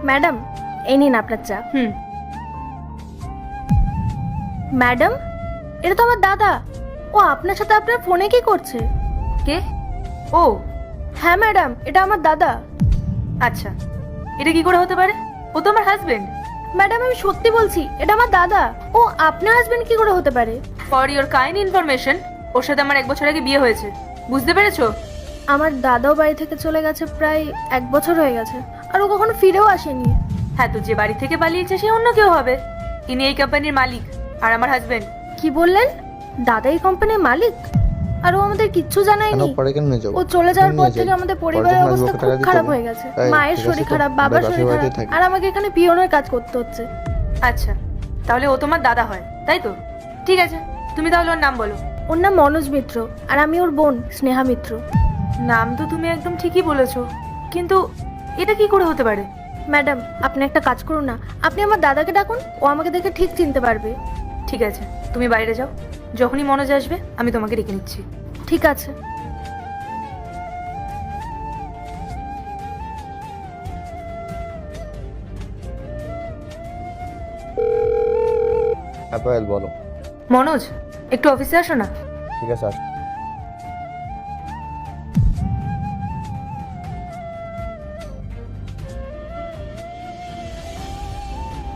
Madam, এই নিন আপনার চা। ম্যাডাম, এটা তো আমার দাদা। ও আপনার সাথে আপনার ফোনে কি করছে? কে? ও হ্যাঁ ম্যাডাম, এটা আমার দাদা। আচ্ছা, এটা কি করে হতে পারে? ও তো আমার হাজবেন্ড। ম্যাডাম, আমি সত্যি বলছি, এটা আমার দাদা। ও আপনার হাজবেন্ড কি করে হতে পারে? ফর ইওর কাইন্ড ইনফরমেশন, ওর সাথে আমার 1 বছর আগে বিয়ে হয়েছে। বুঝতে পেরেছো? আমার দাদাও বাড়ি থেকে চলে গেছে প্রায় 1 বছর হয়ে গেছে, আর ও কখনো ফিরেও আসেনি। হ্যাঁ, তো যে বাড়ি থেকে পালিয়েছে সে অন্য কেউ হবে। ইনি এই কোম্পানির মালিক আর আমার হাজবেন্ড। কি বললেন? দাদা এই কোম্পানির মালিক? আর ও আমাদের কিচ্ছু জানায়নি। ও চলে যাওয়ার পর থেকে আমাদের পরিবারের অবস্থা খুব খারাপ হয়ে গেছে। মায়ের শরীর খারাপ, বাবার শরীর খারাপ, আর আমাকে এখানে পিয়নের কাজ করতে হচ্ছে। আচ্ছা, তাহলে ও তোমার দাদা হয়, তাই তো? ঠিক আছে, তুমি তাহলে ওর নাম বলো। ওর নাম মনোজ মিত্র, আর আমি ওর বোন স্নেহা মিত্র। নাম তো তুমি একদম ঠিকই বলেছো, কিন্তু এটা কি করে হতে পারে? ম্যাডাম, আপনি একটা কাজ করুন না, আপনি আমার দাদাকে ডাকুন, ও আমাকে দেখে ঠিক চিনতে পারবে। ঠিক আছে, তুমি বাইরে যাও। যখনই মনোজ আসবে আমি তোমাকে ডেকে নিচ্ছি। ঠিক আছে। হ্যাঁ পায়েল, বলো। মনোজ, একটু অফিসে আসো না। ঠিক আছে, আস।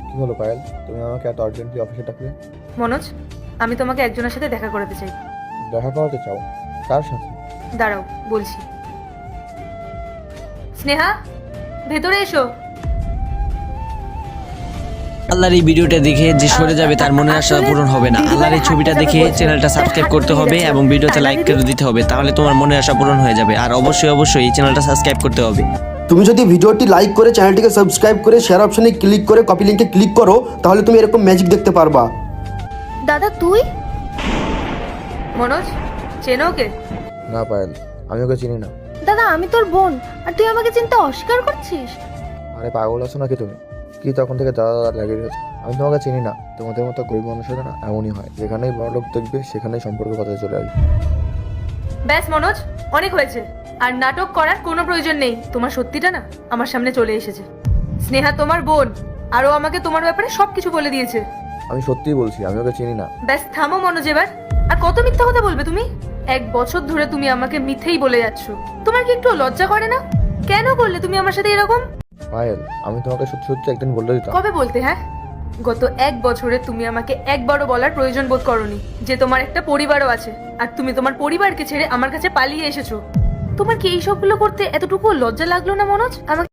কি হলো পায়েল, তুমি আমাকে এত আর্জেন্টলি অফিসে ডাকলে? মনোজ, আমি তোমাকে একজনের সাথে দেখা করাতে চাই। দেখা করাতে চাও? কার সাথে? দাঁড়াও, বলছি। স্নেহা, ভেতরে এসো। আল্লাহর এই ভিডিওটা দেখে যে সরে যাবে তার মনের আশা পূরণ হবে না। আল্লাহর এই ছবিটা দেখে চ্যানেলটা সাবস্ক্রাইব করতে হবে এবং ভিডিওতে লাইক করে দিতে হবে, তাহলে তোমার মনের আশা পূরণ হয়ে যাবে। আর অবশ্যই অবশ্যই এই চ্যানেলটা সাবস্ক্রাইব করতে হবে। তুমি যদি ভিডিওটি লাইক করে চ্যানেলটিকে সাবস্ক্রাইব করে শেয়ার অপশনে ক্লিক করে কপি লিংকে ক্লিক করো, তাহলে তুমি এরকম ম্যাজিক দেখতে পারবা। দাদা তুই? মনোজ, চেনো ওকে? না পায়েল, আমি ওকে চিনি না। দাদা, আমি তোর বোন, আর তুই আমাকে চিনতে অস্বীকার করছিস? আরে পাগল আছো নাকি তুমি? কি তখন থেকে দাদা দাদা লাগিয়ে রয়েছে? আমি তোমাকে চিনি না। তোমাদের মতো গরিব মানুষেরা না এমনই হয়, যেখানেই বড় লোক দেখবে সেখানেই সম্পর্ক কথা চলে আসবে। ব্যাস মনোজ, অনেক হয়েছে। আর নাটক করার কোনো প্রয়োজন নেই। তোমার সত্যিটা না আমার সামনে চলে এসেছে। স্নেহা তোমার বোন, আরও আমাকে তোমার ব্যাপারে সবকিছু বলে দিয়েছে। আমি সত্যিই বলছি, আমি ওকে চিনি না। ব্যাস থামো মনোজ এবার। আর কত মিথ্যা কথা বলবে তুমি? 1 বছর ধরে তুমি আমাকে মিথ্যেই বলে যাচ্ছ। তোমার কি একটু লজ্জা করে না? কেন করলে তুমি আমার সাথে এরকম? পায়েল, আমি তোমাকে সত্যি সত্যি একদিন বলে দিতাম। কবে বলতে? হ্যাঁ, গত 1 বছরে তুমি আমাকে একবারও বলার প্রয়োজন বোধ করোনি যে তোমার একটা পরিবারও আছে, আর তুমি তোমার পরিবারকে ছেড়ে আমার কাছে পালিয়ে এসেছো। তোমার কি এই সবগুলো করতে এতটুকু লজ্জা লাগলো না মনোজ? আমাকে